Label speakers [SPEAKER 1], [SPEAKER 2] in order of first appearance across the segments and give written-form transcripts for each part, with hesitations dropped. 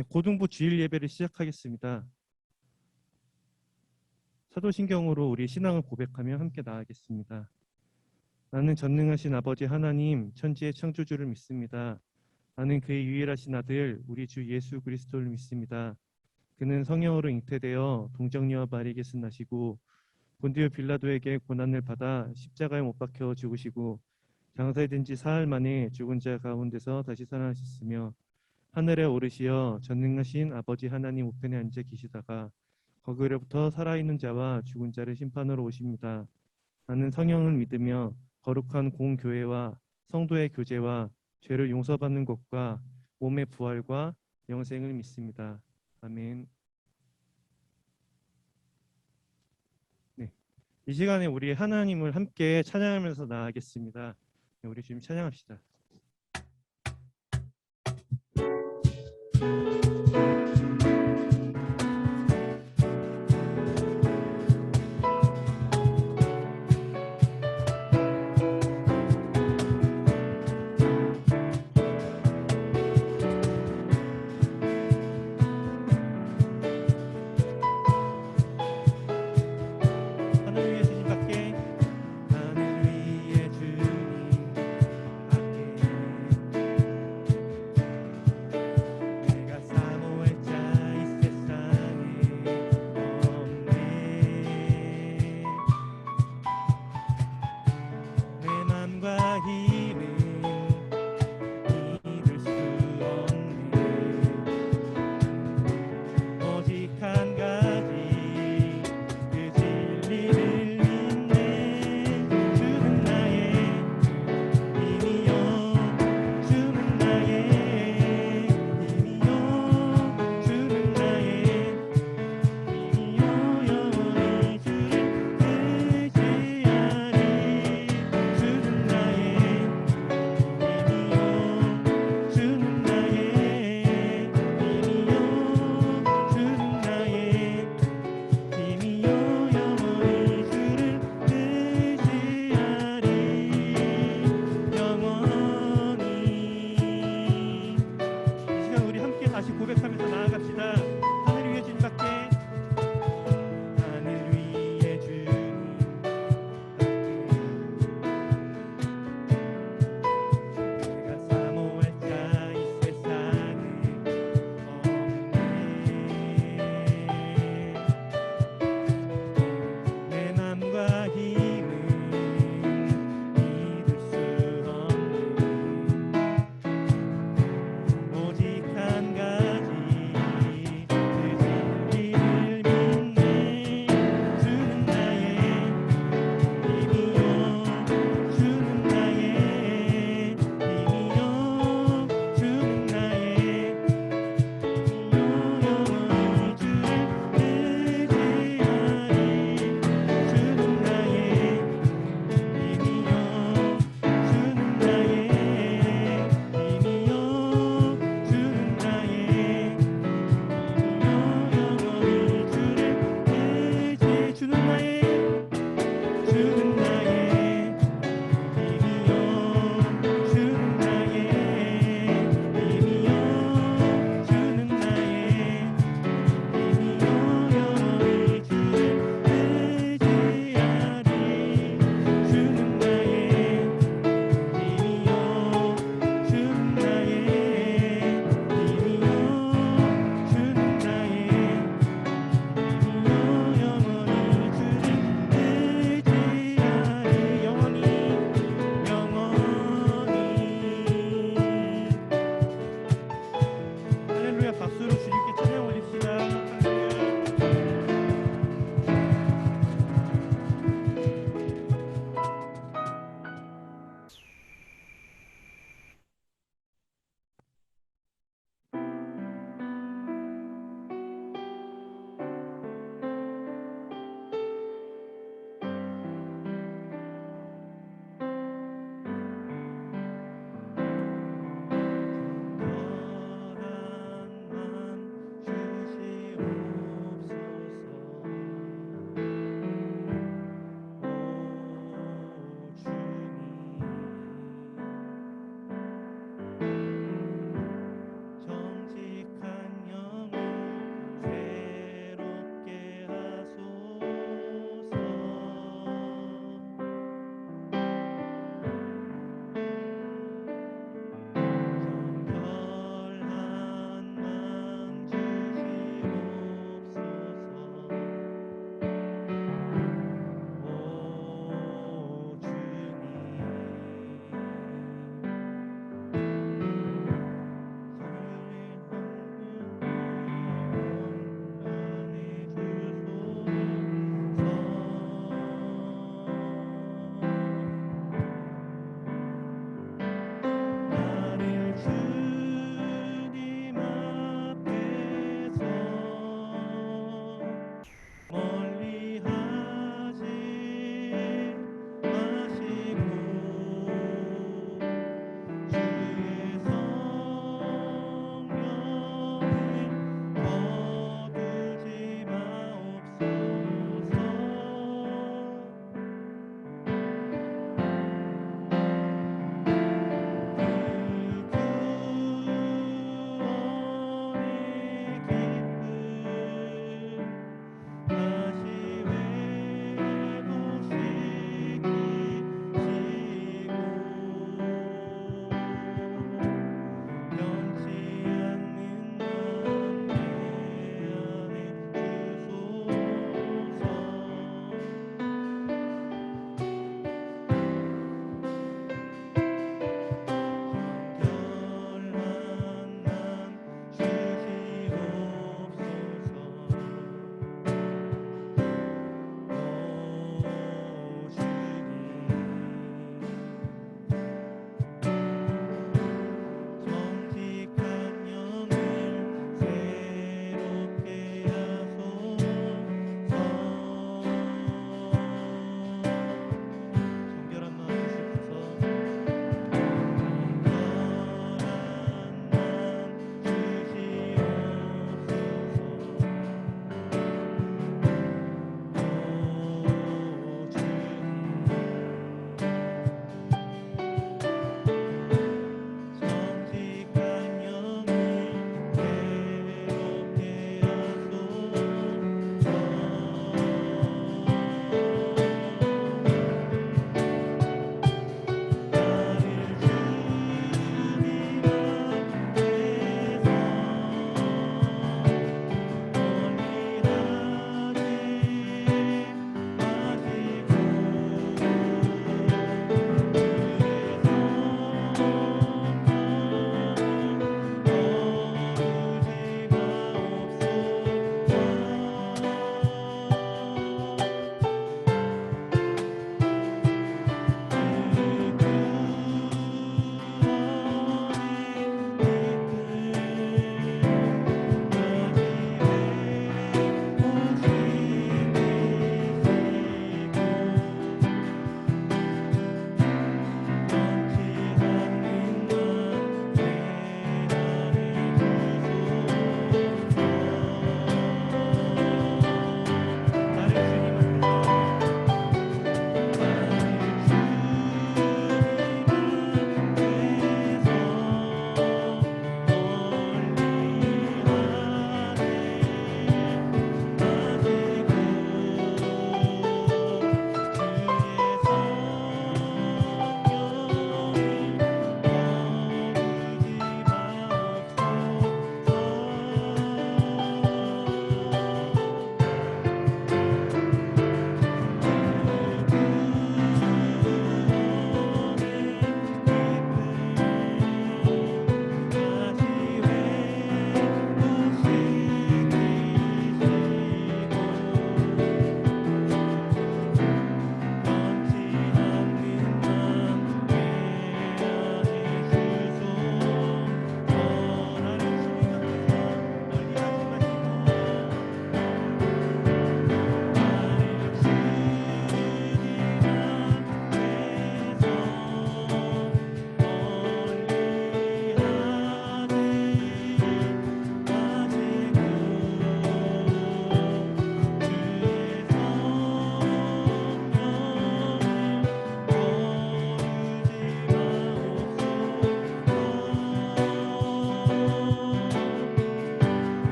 [SPEAKER 1] 네, 고등부 주일 예배를 시작하겠습니다. 사도신경으로 우리 신앙을 고백하며 함께 나아가겠습니다. 나는 전능하신 아버지 하나님, 천지의 창조주를 믿습니다. 나는 그의 유일하신 아들, 우리 주 예수 그리스도를 믿습니다. 그는 성령으로 잉태되어 동정녀와 마리에게서 나시고 본디오 빌라도에게 고난을 받아 십자가에 못 박혀 죽으시고 장사된 지 사흘 만에 죽은 자 가운데서 다시 살아나셨으며 하늘에 오르시어 전능하신 아버지 하나님 우편에 앉아 계시다가 거기로부터 살아있는 자와 죽은 자를 심판으로 오십니다. 나는 성령을 믿으며 거룩한 공교회와 성도의 교제와 죄를 용서받는 것과 몸의 부활과 영생을 믿습니다. 아멘. 네, 이 시간에 우리 하나님을 함께 찬양하면서 나아가겠습니다. 네, 우리 주님 찬양합시다. 다시 고백하면서 나아갑시다. 하늘 위에 주님밖에, 하늘 위에 주님밖에 내가 사모할 자 이 세상에 없네. 내 맘과 힘은 믿을 수 없네. 오직 한 가지 박수로 주님께 찬양 올립시다. 할렐루야.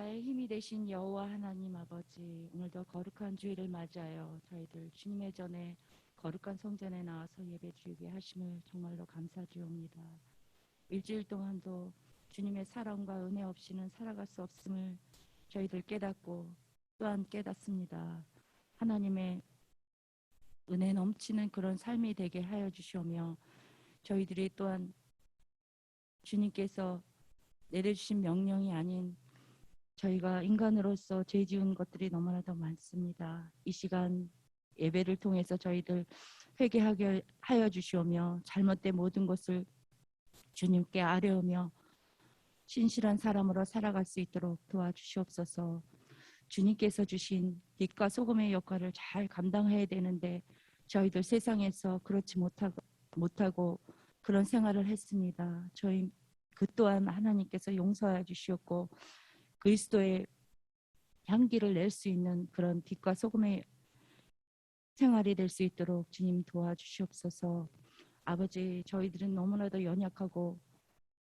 [SPEAKER 2] 나의 힘이 되신 여호와 하나님 아버지, 오늘도 거룩한 주일을 맞이하여 저희들 주님의 전에 거룩한 성전에 나와서 예배 드리게 하심을 정말로 감사드리옵니다. 일주일 동안도 주님의 사랑과 은혜 없이는 살아갈 수 없음을 저희들 깨닫고 또한 깨닫습니다. 하나님의 은혜 넘치는 그런 삶이 되게 하여 주시오며, 저희들이 또한 주님께서 내려주신 명령이 아닌 저희가 인간으로서 죄 지은 것들이 너무나도 많습니다. 이 시간 예배를 통해서 저희들 회개하게 하여 주시오며, 잘못된 모든 것을 주님께 아뢰오며 신실한 사람으로 살아갈 수 있도록 도와주시옵소서. 주님께서 주신 빛과 소금의 역할을 잘 감당해야 되는데 저희들 세상에서 그렇지 못하고 그런 생활을 했습니다. 저희 그 또한 하나님께서 용서해 주시었고, 그리스도의 향기를 낼 수 있는 그런 빛과 소금의 생활이 될 수 있도록 주님 도와주시옵소서. 아버지, 저희들은 너무나도 연약하고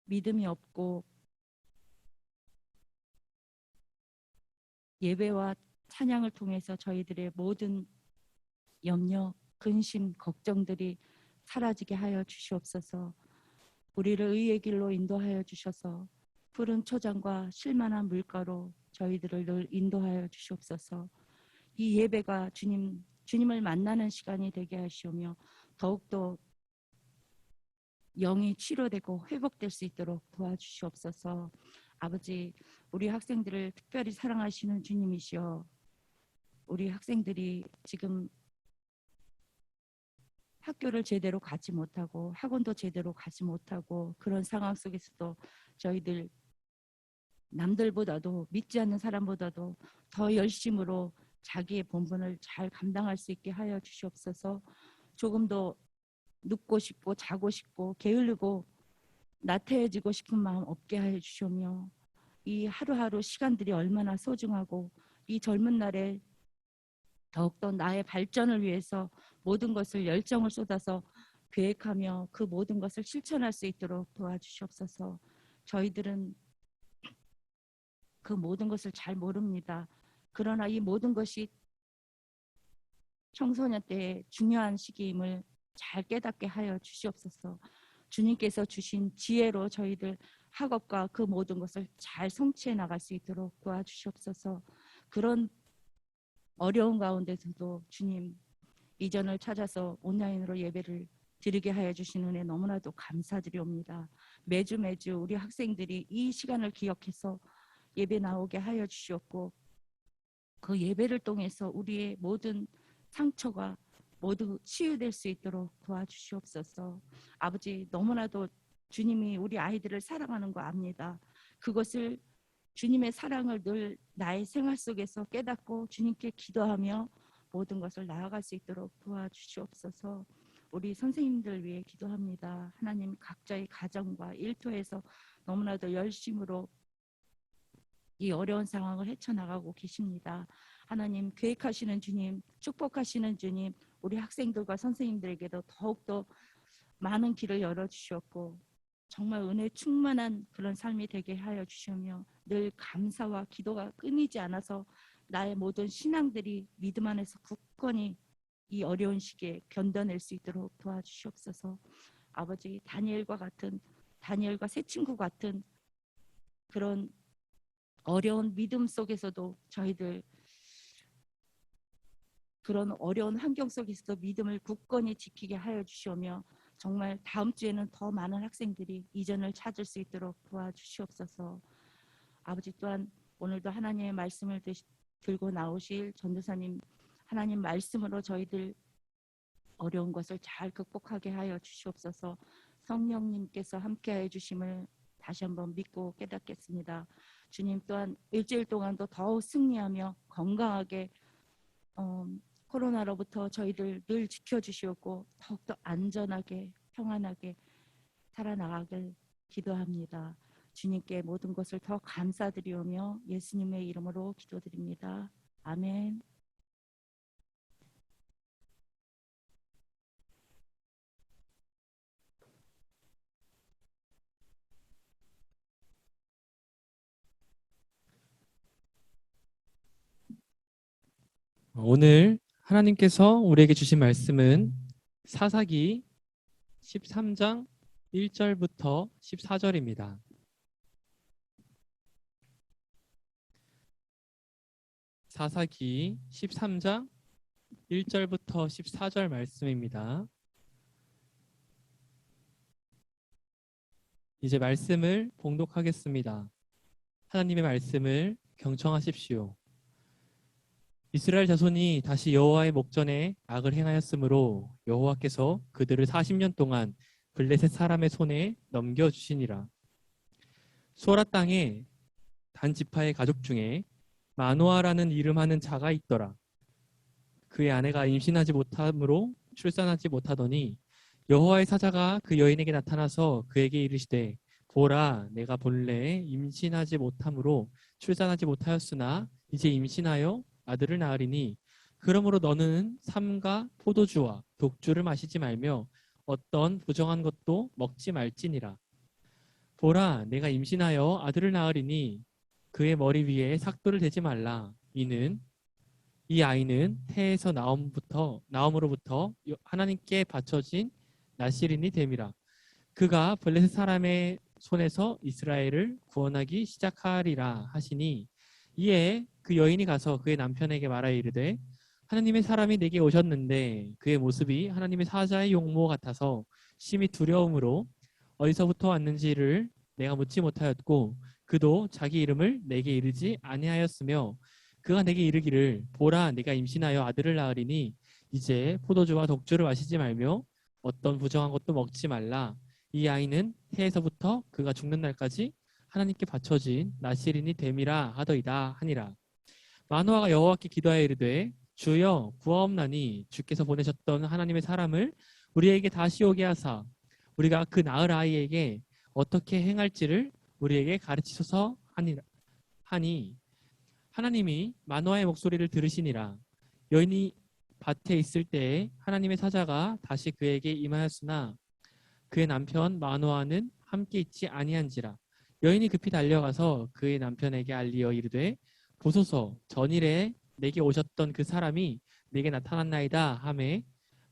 [SPEAKER 2] 믿음이 없고 예배와 찬양을 통해서 저희들의 모든 염려, 근심, 걱정들이 사라지게 하여 주시옵소서. 우리를 의의 길로 인도하여 주셔서 푸른 초장과 실만한 물가로 저희들을 늘 인도하여 주시옵소서. 이 예배가 주님을 만나는 시간이 되게 하시오며, 더욱더 영이 치료되고 회복될 수 있도록 도와주시옵소서. 아버지, 우리 학생들을 특별히 사랑하시는 주님이시여, 우리 학생들이 지금 학교를 제대로 가지 못하고 학원도 제대로 가지 못하고 그런 상황 속에서도 저희들 남들보다도, 믿지 않는 사람보다도 더 열심으로 자기의 본분을 잘 감당할 수 있게 하여 주시옵소서. 조금 더 눕고 싶고 자고 싶고 게으르고 나태해지고 싶은 마음 없게 하여 주시오며, 이 하루하루 시간들이 얼마나 소중하고 이 젊은 날에 더욱더 나의 발전을 위해서 모든 것을 열정을 쏟아서 계획하며 그 모든 것을 실천할 수 있도록 도와주시옵소서. 저희들은 그 모든 것을 잘 모릅니다. 그러나 이 모든 것이 청소년 때의 중요한 시기임을 잘 깨닫게 하여 주시옵소서. 주님께서 주신 지혜로 저희들 학업과 그 모든 것을 잘 성취해 나갈 수 있도록 도와주시옵소서. 그런 어려운 가운데서도 주님, 이전을 찾아서 온라인으로 예배를 드리게 하여 주신 은혜 너무나도 감사드리옵니다. 매주 우리 학생들이 이 시간을 기억해서 예배 나오게 하여 주시옵고, 그 예배를 통해서 우리의 모든 상처가 모두 치유될 수 있도록 도와주시옵소서. 아버지, 너무나도 주님이 우리 아이들을 사랑하는 거 압니다. 그것을, 주님의 사랑을 늘 나의 생활 속에서 깨닫고 주님께 기도하며 모든 것을 나아갈 수 있도록 도와주시옵소서. 우리 선생님들 위해 기도합니다. 하나님, 각자의 가정과 일터에서 너무나도 열심으로 이 어려운 상황을 헤쳐나가고 계십니다. 하나님, 계획하시는 주님, 축복하시는 주님, 우리 학생들과 선생님들에게도 더욱더 많은 길을 열어주셨고 정말 은혜 충만한 그런 삶이 되게 하여 주시며, 늘 감사와 기도가 끊이지 않아서 나의 모든 신앙들이 믿음 안에서 굳건히 이 어려운 시기에 견뎌낼 수 있도록 도와주시옵소서. 아버지, 다니엘과 새 친구 같은 그런 어려운 믿음 속에서도 저희들 그런 어려운 환경 속에서도 믿음을 굳건히 지키게 하여 주시오며, 정말 다음 주에는 더 많은 학생들이 이전을 찾을 수 있도록 도와주시옵소서. 아버지, 또한 오늘도 하나님의 말씀을 들고 나오실 전도사님, 하나님 말씀으로 저희들 어려운 것을 잘 극복하게 하여 주시옵소서. 성령님께서 함께해 주심을 다시 한번 믿고 깨닫겠습니다. 주님, 또한 일주일 동안도 더욱 승리하며 건강하게 코로나로부터 저희들 늘 지켜주시옵고 더욱더 안전하게 평안하게 살아나가길 기도합니다. 주님께 모든 것을 더 감사드리오며 예수님의 이름으로 기도드립니다. 아멘.
[SPEAKER 3] 오늘 하나님께서 우리에게 주신 말씀은 사사기 13장 1절부터 14절입니다. 사사기 13장 1절부터 14절 말씀입니다. 이제 말씀을 봉독하겠습니다. 하나님의 말씀을 경청하십시오. 이스라엘 자손이 다시 여호와의 목전에 악을 행하였으므로 여호와께서 그들을 40년 동안 블레셋 사람의 손에 넘겨주시니라. 소라 땅에 단 지파의 가족 중에 마노아라는 이름하는 자가 있더라. 그의 아내가 임신하지 못함으로 출산하지 못하더니 여호와의 사자가 그 여인에게 나타나서 그에게 이르시되 보라, 내가 본래 임신하지 못함으로 출산하지 못하였으나 이제 임신하여 아들을 낳으리니 그러므로 너는 삼가 포도주와 독주를 마시지 말며 어떤 부정한 것도 먹지 말지니라. 보라, 내가 임신하여 아들을 낳으리니 그의 머리 위에 삭도를 대지 말라. 이 아이는 태에서 나옴으로부터 하나님께 바쳐진 나실인이 됨이라. 그가 블레셋 사람의 손에서 이스라엘을 구원하기 시작하리라 하시니 이에 그 여인이 가서 그의 남편에게 말하여 이르되 하나님의 사람이 내게 오셨는데 그의 모습이 하나님의 사자의 용모 같아서 심히 두려움으로 어디서부터 왔는지를 내가 묻지 못하였고 그도 자기 이름을 내게 이르지 아니하였으며 그가 내게 이르기를 보라, 내가 임신하여 아들을 낳으리니 이제 포도주와 독주를 마시지 말며 어떤 부정한 것도 먹지 말라. 이 아이는 태에서부터 그가 죽는 날까지 하나님께 바쳐진 나실인이 됨이라 하더이다 하니라. 마노아가 여호와께 기도하여 이르되 주여 구하옵나니 주께서 보내셨던 하나님의 사람을 우리에게 다시 오게 하사 우리가 그 낳을 아이에게 어떻게 행할지를 우리에게 가르치소서 하니 하나님이 마노아의 목소리를 들으시니라. 여인이 밭에 있을 때에 하나님의 사자가 다시 그에게 임하였으나 그의 남편 마노아는 함께 있지 아니한지라. 여인이 급히 달려가서 그의 남편에게 알리어 이르되 보소서, 전일에 내게 오셨던 그 사람이 내게 나타났나이다 하매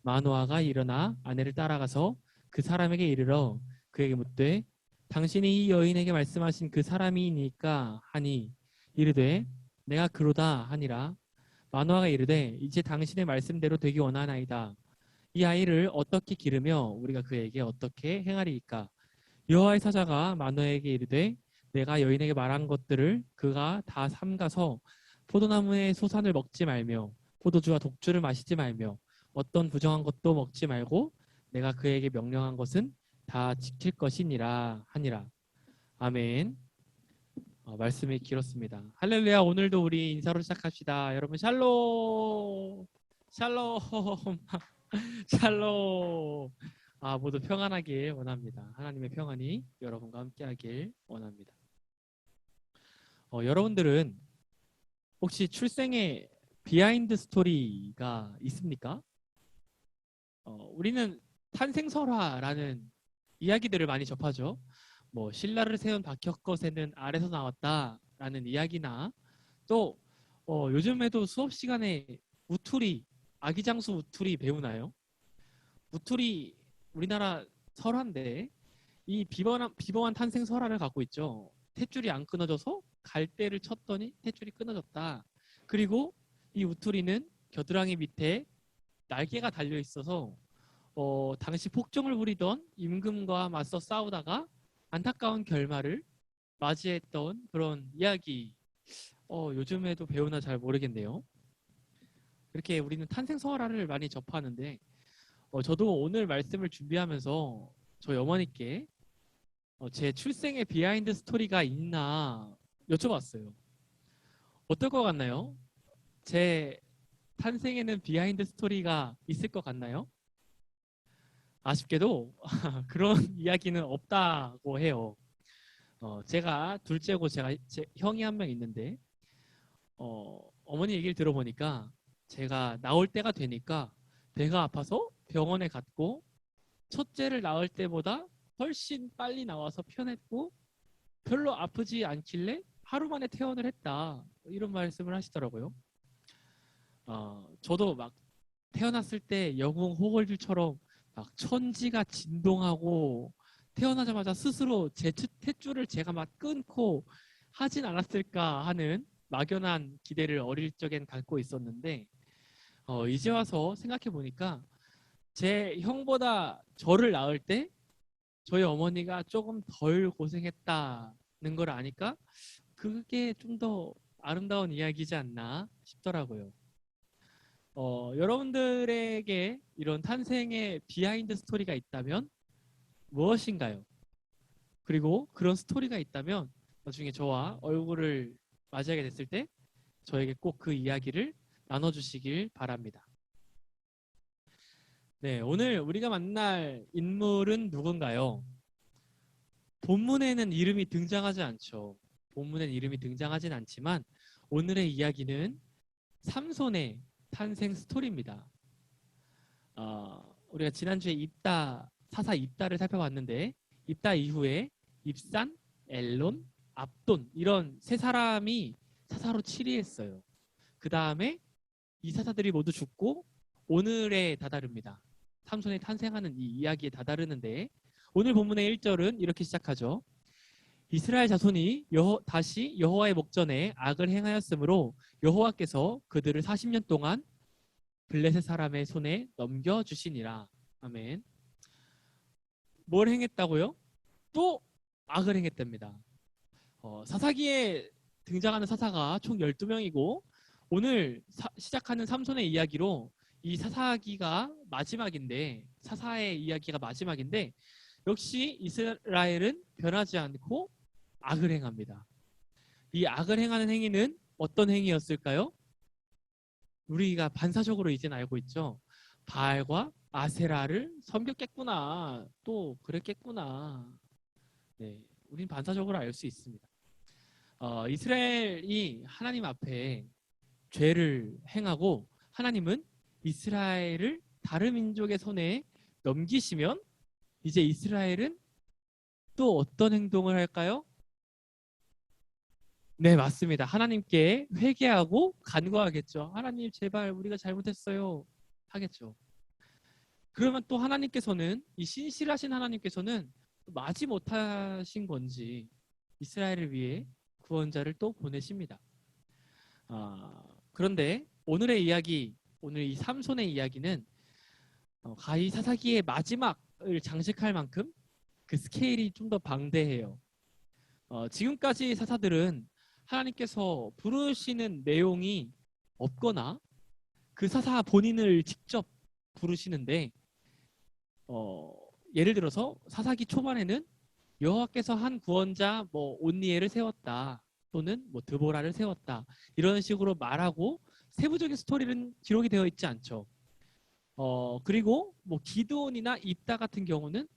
[SPEAKER 3] 마노아가 일어나 아내를 따라가서 그 사람에게 이르러 그에게 묻되 당신이 이 여인에게 말씀하신 그 사람이니까 하니 이르되 내가 그로다 하니라. 마노아가 이르되 이제 당신의 말씀대로 되기 원하나이다. 이 아이를 어떻게 기르며 우리가 그에게 어떻게 행하리이까? 여호와의 사자가 마노아에게 이르되 내가 여인에게 말한 것들을 그가 다 삼가서 포도나무의 소산을 먹지 말며 포도주와 독주를 마시지 말며 어떤 부정한 것도 먹지 말고 내가 그에게 명령한 것은 다 지킬 것이니라 하니라. 아멘. 말씀이 길었습니다. 할렐루야. 오늘도 우리 인사로 시작합시다. 여러분 샬롬. 샬롬. 샬롬. 모두 평안하길 원합니다. 하나님의 평안이 여러분과 함께하길 원합니다. 여러분들은 혹시 출생의 비하인드 스토리가 있습니까? 우리는 탄생설화라는 이야기들을 많이 접하죠. 뭐 신라를 세운 박혁거새는 알에서 나왔다라는 이야기나 또 요즘에도 수업 시간에 우투리, 아기장수 우투리 배우나요? 우투리 우리나라 설화인데 이 비범한 탄생 설화를 갖고 있죠. 탯줄이 안 끊어져서 갈대를 쳤더니 탯줄이 끊어졌다. 그리고 이 우투리는 겨드랑이 밑에 날개가 달려 있어서 당시 폭정을 부리던 임금과 맞서 싸우다가 안타까운 결말을 맞이했던 그런 이야기. 요즘에도 배우나 잘 모르겠네요. 이렇게 우리는 탄생설화를 많이 접하는데 저도 오늘 말씀을 준비하면서 저희 어머니께 제 출생의 비하인드 스토리가 있나 여쭤봤어요. 어떨 것 같나요? 제 탄생에는 비하인드 스토리가 있을 것 같나요? 아쉽게도 그런 이야기는 없다고 해요. 제가 둘째고 제 형이 한 명 있는데 어머니 얘기를 들어보니까 제가 나올 때가 되니까 배가 아파서 병원에 갔고 첫째를 낳을 때보다 훨씬 빨리 나와서 편했고 별로 아프지 않길래 하루 만에 퇴원을 했다. 이런 말씀을 하시더라고요. 저도 막 태어났을 때 영웅 호걸들처럼 막 천지가 진동하고 태어나자마자 스스로 제 탯줄을 제가 막 끊고 하진 않았을까 하는 막연한 기대를 어릴 적엔 갖고 있었는데 이제 와서 생각해 보니까 제 형보다 저를 낳을 때 저희 어머니가 조금 덜 고생했다는 걸 아니까 그게 좀 더 아름다운 이야기지 않나 싶더라고요. 여러분들에게 이런 탄생의 비하인드 스토리가 있다면 무엇인가요? 그리고 그런 스토리가 있다면 나중에 저와 얼굴을 맞이하게 됐을 때 저에게 꼭 그 이야기를 나눠주시길 바랍니다. 네, 오늘 우리가 만날 인물은 누군가요? 본문에는 이름이 등장하지 않죠. 본문에는 이름이 등장하진 않지만 오늘의 이야기는 삼손의 탄생 스토리입니다. 우리가 지난주에 사사 입다를 살펴봤는데 입다 이후에 입산, 엘론, 압돈 이런 세 사람이 사사로 치리했어요. 그 다음에 이 사사들이 모두 죽고 오늘에 다다릅니다. 삼손이 탄생하는 이 이야기에 다다르는데 오늘 본문의 1절은 이렇게 시작하죠. 이스라엘 자손이 다시 여호와의 목전에 악을 행하였으므로 여호와께서 그들을 40년 동안 블레셋 사람의 손에 넘겨주시니라. 아멘. 뭘 행했다고요? 또 악을 행했답니다. 사사기에 등장하는 사사가 총 12명이고 오늘 시작하는 삼손의 이야기로 이 사사기가 마지막인데 사사의 이야기가 마지막인데 역시 이스라엘은 변하지 않고 악을 행합니다. 이 악을 행하는 행위는 어떤 행위였을까요? 우리가 반사적으로 이제는 알고 있죠. 바알과 아세라를 섬겼겠구나. 또 그랬겠구나. 네, 우린 반사적으로 알 수 있습니다. 이스라엘이 하나님 앞에 죄를 행하고 하나님은 이스라엘을 다른 민족의 손에 넘기시면 이제 이스라엘은 또 어떤 행동을 할까요? 네, 맞습니다. 하나님께 회개하고 간구하겠죠. 하나님 제발 우리가 잘못했어요. 하겠죠. 그러면 또 하나님께서는 이 신실하신 하나님께서는 마지 못하신 건지 이스라엘을 위해 구원자를 또 보내십니다. 그런데 오늘의 이야기, 오늘 이 삼손의 이야기는 가히 사사기의 마지막을 장식할 만큼 그 스케일이 좀 더 방대해요. 지금까지 사사들은 하나님께서 부르시는 내용이 없거나 그 사사 본인을 직접 부르시는데 예를 들어서 사사기 초반에는 여호와께서 한 구원자 뭐 온니엘을 세웠다 또는 뭐 드보라를 세웠다 이런 식으로 말하고 세부적인 스토리는 기록이 되어 있지 않죠. 그리고 뭐 기드온이나 입다 같은 경우는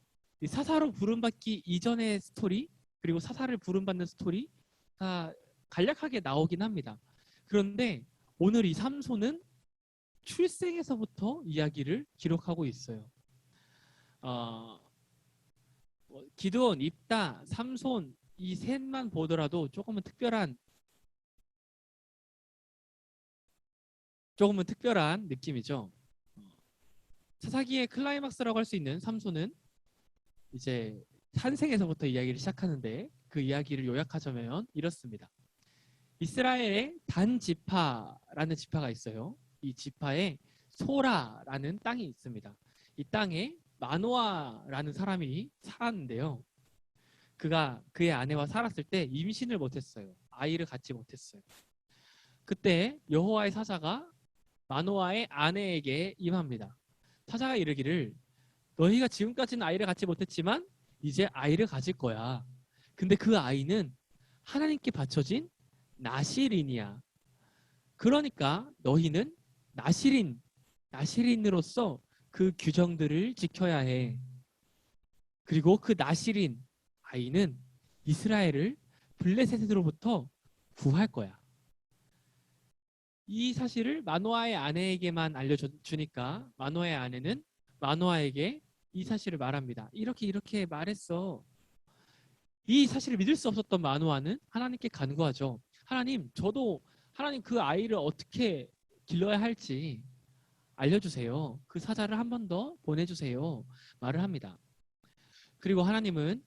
[SPEAKER 3] 사사로 부름받기 이전의 스토리 그리고 사사를 부름받는 스토리가 간략하게 나오긴 합니다. 그런데 오늘 이 삼손은 출생에서부터 이야기를 기록하고 있어요. 기드온, 입다, 삼손 이 셋만 보더라도 조금은 특별한 느낌이죠. 사사기의 클라이막스라고 할 수 있는 삼손은 이제 탄생에서부터 이야기를 시작하는데 그 이야기를 요약하자면 이렇습니다. 이스라엘의 단 지파라는 지파가 있어요. 이 지파에 소라라는 땅이 있습니다. 이 땅에 마노아라는 사람이 살았는데요. 그가 그의 아내와 살았을 때 임신을 못했어요. 아이를 갖지 못했어요. 그때 여호와의 사자가 마노아의 아내에게 임합니다. 사자가 이르기를 너희가 지금까지는 아이를 갖지 못했지만 이제 아이를 가질 거야. 근데 그 아이는 하나님께 바쳐진 나실인이야. 그러니까 너희는 나실인으로서 그 규정들을 지켜야 해. 그리고 그 나실인 아이는 이스라엘을 블레셋으로부터 구할 거야. 이 사실을 마노아의 아내에게만 알려주니까 마노아의 아내는 마노아에게 이 사실을 말합니다. 이렇게 말했어. 이 사실을 믿을 수 없었던 마노아는 하나님께 간구하죠. 하나님, 저도 하나님 그 아이를 어떻게 길러야 할지 알려주세요. 그 사자를 한 번 더 보내주세요. 말을 합니다. 그리고 하나님은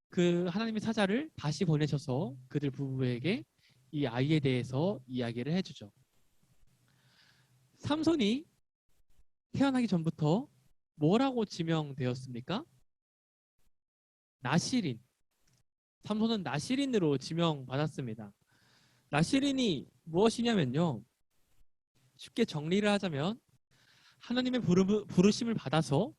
[SPEAKER 3] 그 하나님의 사자를 다시 보내셔서 그들 부부에게 이 아이에 대해서 이야기를 해주죠. 삼손이 태어나기 전부터 뭐라고 지명되었습니까? 나실인. 삼손은 나실인으로 지명받았습니다. 나실인이 무엇이냐면요. 쉽게 정리를 하자면 하나님의 부르심을 받아서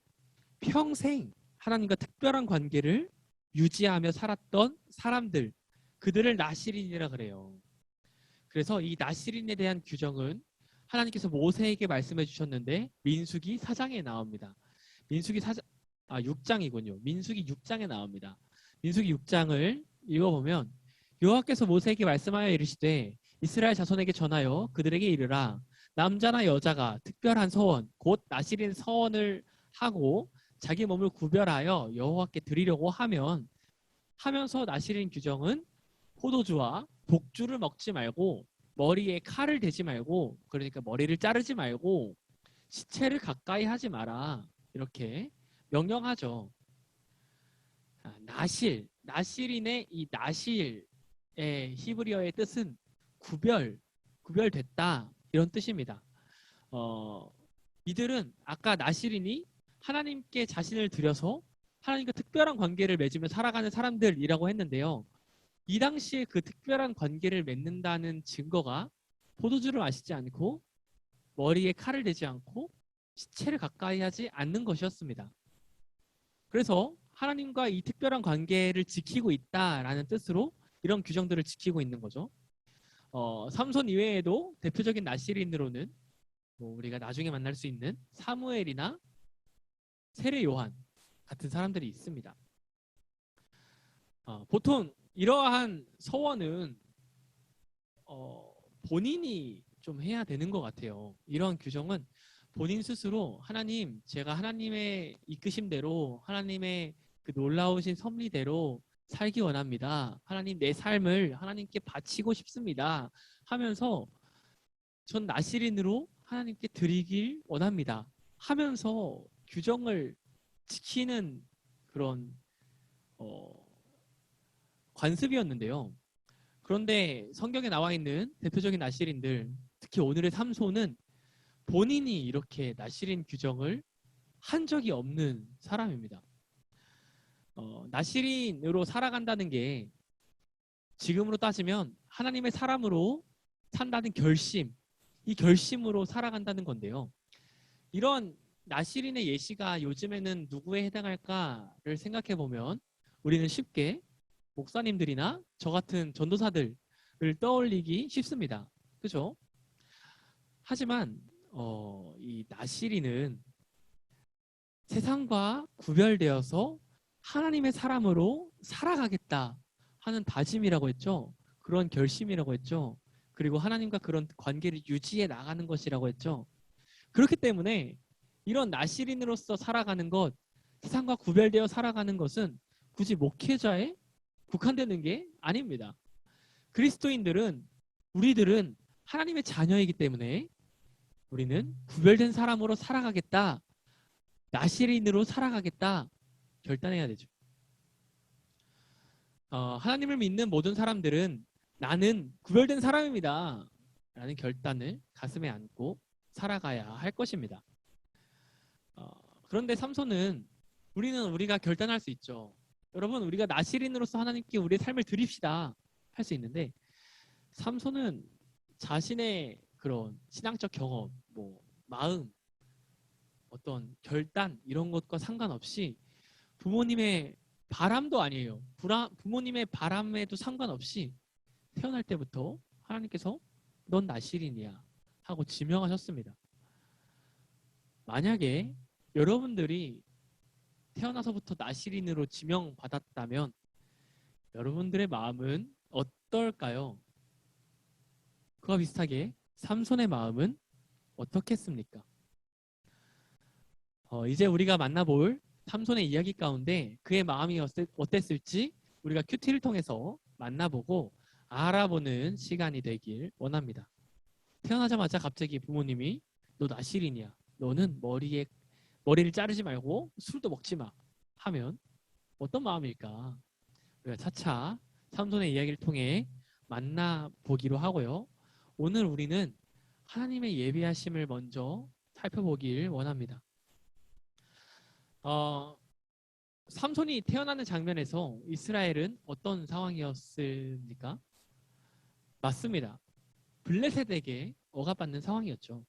[SPEAKER 3] 평생 하나님과 특별한 관계를 유지하며 살았던 사람들, 그들을 나실인이라 그래요. 그래서 이 나실인에 대한 규정은 하나님께서 모세에게 말씀해 주셨는데 민수기 4장에 나옵니다. 민수기 6장이군요. 민수기 6장에 나옵니다. 민수기 6장을 읽어보면 여호와께서 모세에게 말씀하여 이르시되 이스라엘 자손에게 전하여 그들에게 이르라 남자나 여자가 특별한 서원 곧 나실인 서원을 하고 자기 몸을 구별하여 여호와께 드리려고 하면서 나실인 규정은 포도주와 독주를 먹지 말고 머리에 칼을 대지 말고 그러니까 머리를 자르지 말고 시체를 가까이 하지 마라 이렇게 명령하죠. 나실인의 이 나실의 히브리어의 뜻은 구별됐다 이런 뜻입니다. 이들은 아까 나실인이 하나님께 자신을 들여서 하나님과 특별한 관계를 맺으며 살아가는 사람들이라고 했는데요. 이 당시에 그 특별한 관계를 맺는다는 증거가 포도주를 마시지 않고 머리에 칼을 대지 않고 시체를 가까이 하지 않는 것이었습니다. 그래서 하나님과 이 특별한 관계를 지키고 있다라는 뜻으로 이런 규정들을 지키고 있는 거죠. 삼손 이외에도 대표적인 나실인으로는 우리가 나중에 만날 수 있는 사무엘이나 세례 요한 같은 사람들이 있습니다. 보통 이러한 서원은 본인이 좀 해야 되는 것 같아요. 이러한 규정은 본인 스스로 하나님, 제가 하나님의 이끄심대로 하나님의 그 놀라우신 섭리대로 살기 원합니다. 하나님 내 삶을 하나님께 바치고 싶습니다. 하면서 전 나실인으로 하나님께 드리길 원합니다. 하면서 규정을 지키는 그런 관습이었는데요. 그런데 성경에 나와 있는 대표적인 나실인들, 특히 오늘의 삼손은 본인이 이렇게 나실인 규정을 한 적이 없는 사람입니다. 나실인으로 살아간다는 게 지금으로 따지면 하나님의 사람으로 산다는 결심, 이 결심으로 살아간다는 건데요. 이런 나실인의 예시가 요즘에는 누구에 해당할까를 생각해 보면 우리는 쉽게 목사님들이나 저 같은 전도사들을 떠올리기 쉽습니다. 그죠? 하지만 이 나실인은 세상과 구별되어서 하나님의 사람으로 살아가겠다 하는 다짐이라고 했죠. 그런 결심이라고 했죠. 그리고 하나님과 그런 관계를 유지해 나가는 것이라고 했죠. 그렇기 때문에 이런 나실인으로서 살아가는 것, 세상과 구별되어 살아가는 것은 굳이 목회자에 국한되는 게 아닙니다. 그리스도인들은 우리들은 하나님의 자녀이기 때문에 우리는 구별된 사람으로 살아가겠다, 나실인으로 살아가겠다 결단해야 되죠. 하나님을 믿는 모든 사람들은 나는 구별된 사람입니다 라는 결단을 가슴에 안고 살아가야 할 것입니다. 그런데 삼손은 우리가 결단할 수 있죠. 여러분, 우리가 나실인으로서 하나님께 우리의 삶을 드립시다 할 수 있는데 삼손은 자신의 그런 신앙적 경험, 마음, 어떤 결단 이런 것과 상관없이 부모님의 바람도 아니에요. 부모님의 바람에도 상관없이 태어날 때부터 하나님께서 넌 나실인이야 하고 지명하셨습니다. 만약에 여러분들이 태어나서부터 나실인으로 지명받았다면 여러분들의 마음은 어떨까요? 그와 비슷하게 삼손의 마음은 어떻겠습니까? 이제 우리가 만나볼 삼손의 이야기 가운데 그의 마음이 어땠을지 우리가 큐티를 통해서 만나보고 알아보는 시간이 되길 원합니다. 태어나자마자 갑자기 부모님이 너 나실인이야. 너는 머리를 자르지 말고 술도 먹지 마. 하면 어떤 마음일까? 우리가 차차 삼손의 이야기를 통해 만나보기로 하고요. 오늘 우리는 하나님의 예비하심을 먼저 살펴보길 원합니다. 삼손이 태어나는 장면에서 이스라엘은 어떤 상황이었습니까? 맞습니다. 블레셋에게 억압받는 상황이었죠.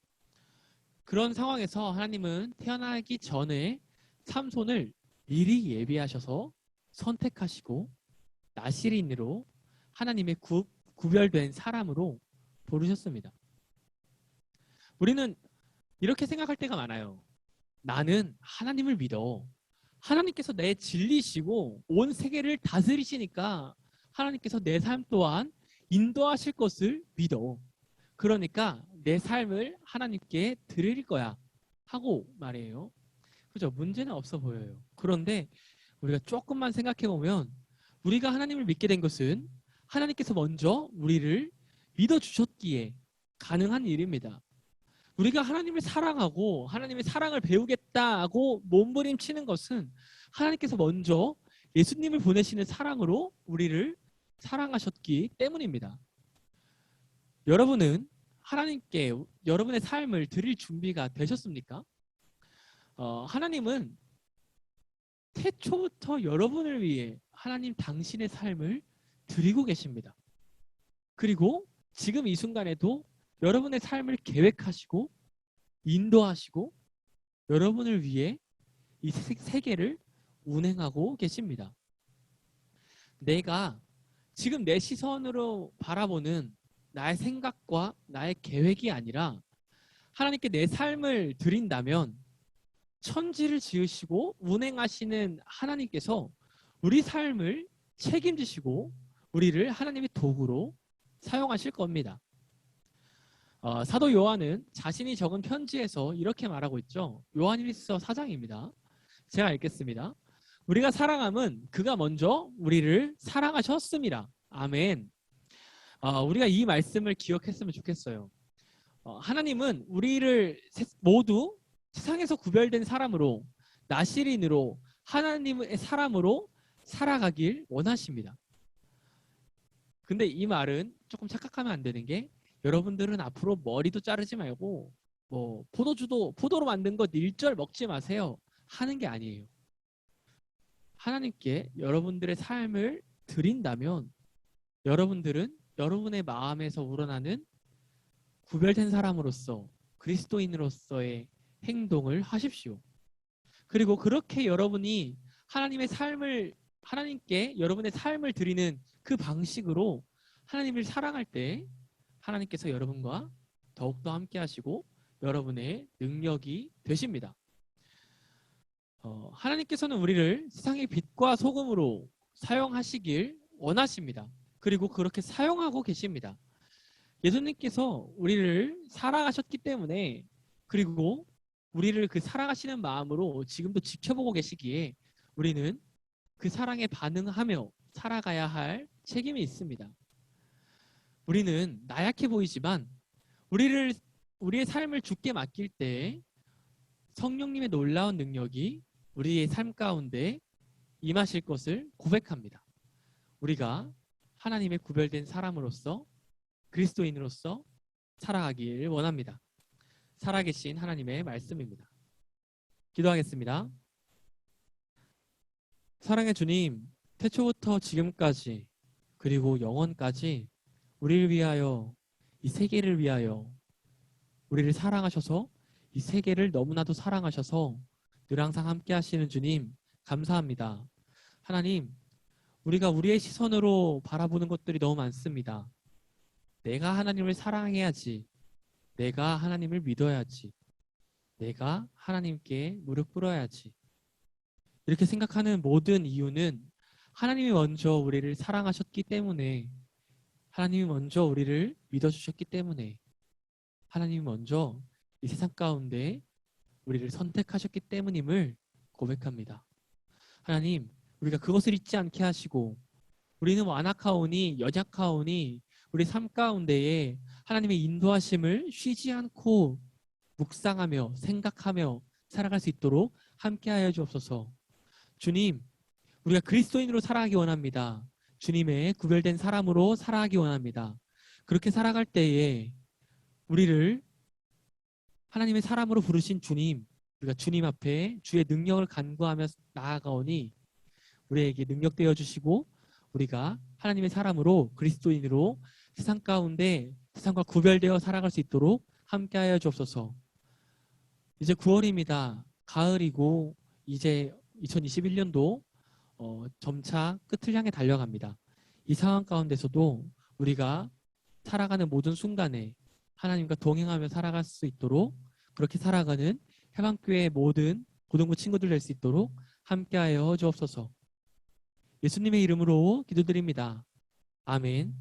[SPEAKER 3] 그런 상황에서 하나님은 태어나기 전에 삼손을 미리 예비하셔서 선택하시고 나실인으로 하나님의 구별된 사람으로 부르셨습니다. 우리는 이렇게 생각할 때가 많아요. 나는 하나님을 믿어. 하나님께서 내 진리시고 온 세계를 다스리시니까 하나님께서 내 삶 또한 인도하실 것을 믿어. 그러니까 내 삶을 하나님께 드릴 거야 하고 말해요. 그죠? 문제는 없어 보여요. 그런데 우리가 조금만 생각해 보면 우리가 하나님을 믿게 된 것은 하나님께서 먼저 우리를 믿어주셨기에 가능한 일입니다. 우리가 하나님을 사랑하고 하나님의 사랑을 배우겠다고 몸부림치는 것은 하나님께서 먼저 예수님을 보내시는 사랑으로 우리를 사랑하셨기 때문입니다. 여러분은 하나님께 여러분의 삶을 드릴 준비가 되셨습니까? 하나님은 태초부터 여러분을 위해 하나님 당신의 삶을 드리고 계십니다. 그리고 지금 이 순간에도 여러분의 삶을 계획하시고 인도하시고 여러분을 위해 이 세계를 운행하고 계십니다. 내가 지금 내 시선으로 바라보는 나의 생각과 나의 계획이 아니라 하나님께 내 삶을 드린다면 천지를 지으시고 운행하시는 하나님께서 우리 삶을 책임지시고 우리를 하나님의 도구로 사용하실 겁니다. 사도 요한은 자신이 적은 편지에서 이렇게 말하고 있죠. 요한일서 4장입니다. 제가 읽겠습니다. 우리가 사랑함은 그가 먼저 우리를 사랑하셨습니다. 아멘. 우리가 이 말씀을 기억했으면 좋겠어요. 하나님은 우리를 모두 세상에서 구별된 사람으로 나실인으로 하나님의 사람으로 살아가길 원하십니다. 근데 이 말은 조금 착각하면 안 되는 게 여러분들은 앞으로 머리도 자르지 말고 포도로 만든 것 1절 먹지 마세요 하는 게 아니에요. 하나님께 여러분들의 삶을 드린다면 여러분들은 여러분의 마음에서 우러나는 구별된 사람으로서 그리스도인으로서의 행동을 하십시오. 그리고 그렇게 여러분이 하나님께 여러분의 삶을 드리는 그 방식으로 하나님을 사랑할 때 하나님께서 여러분과 더욱더 함께 하시고 여러분의 능력이 되십니다. 하나님께서는 우리를 세상의 빛과 소금으로 사용하시길 원하십니다. 그리고 그렇게 사용하고 계십니다. 예수님께서 우리를 사랑하셨기 때문에 그리고 우리를 그 사랑하시는 마음으로 지금도 지켜보고 계시기에 우리는 그 사랑에 반응하며 살아가야 할 책임이 있습니다. 우리는 나약해 보이지만 우리의 삶을 주께 맡길 때 성령님의 놀라운 능력이 우리의 삶 가운데 임하실 것을 고백합니다. 우리가 하나님의 구별된 사람으로서 그리스도인으로서 살아가길 원합니다. 살아계신 하나님의 말씀입니다. 기도하겠습니다. 사랑의 주님, 태초부터 지금까지 그리고 영원까지 우리를 위하여 이 세계를 위하여 우리를 사랑하셔서 이 세계를 너무나도 사랑하셔서 늘 항상 함께 하시는 주님 감사합니다. 하나님, 우리가 우리의 시선으로 바라보는 것들이 너무 많습니다. 내가 하나님을 사랑해야지. 내가 하나님을 믿어야지. 내가 하나님께 무릎 꿇어야지. 이렇게 생각하는 모든 이유는 하나님이 먼저 우리를 사랑하셨기 때문에 하나님이 먼저 우리를 믿어주셨기 때문에 하나님이 먼저 이 세상 가운데 우리를 선택하셨기 때문임을 고백합니다. 하나님, 우리가 그것을 잊지 않게 하시고 우리는 완악하오니 연약하오니 우리 삶 가운데에 하나님의 인도하심을 쉬지 않고 묵상하며 생각하며 살아갈 수 있도록 함께하여 주옵소서. 주님, 우리가 그리스도인으로 살아가기 원합니다. 주님의 구별된 사람으로 살아가기 원합니다. 그렇게 살아갈 때에 우리를 하나님의 사람으로 부르신 주님, 우리가 주님 앞에 주의 능력을 간구하며 나아가오니 우리에게 능력되어 주시고 우리가 하나님의 사람으로 그리스도인으로 세상 가운데 세상과 구별되어 살아갈 수 있도록 함께하여 주옵소서. 이제 9월입니다. 가을이고 이제 2021년도 점차 끝을 향해 달려갑니다. 이 상황 가운데서도 우리가 살아가는 모든 순간에 하나님과 동행하며 살아갈 수 있도록 그렇게 살아가는 해방교회의 모든 고등부 친구들 될 수 있도록 함께하여 주옵소서. 예수님의 이름으로 기도드립니다. 아멘.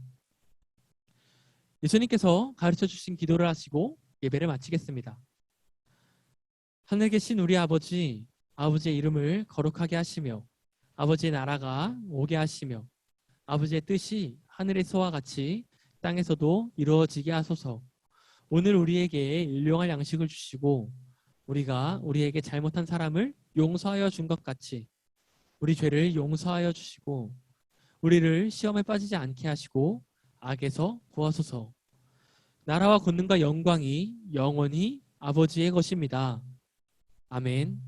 [SPEAKER 3] 예수님께서 가르쳐 주신 기도를 하시고 예배를 마치겠습니다. 하늘에 계신 우리 아버지, 아버지의 이름을 거룩하게 하시며 아버지의 나라가 오게 하시며 아버지의 뜻이 하늘에서와 같이 땅에서도 이루어지게 하소서. 오늘 우리에게 일용할 양식을 주시고 우리가 우리에게 잘못한 사람을 용서하여 준 것 같이 우리 죄를 용서하여 주시고 우리를 시험에 빠지지 않게 하시고 악에서 구하소서. 나라와 권능과 영광이 영원히 아버지의 것입니다. 아멘.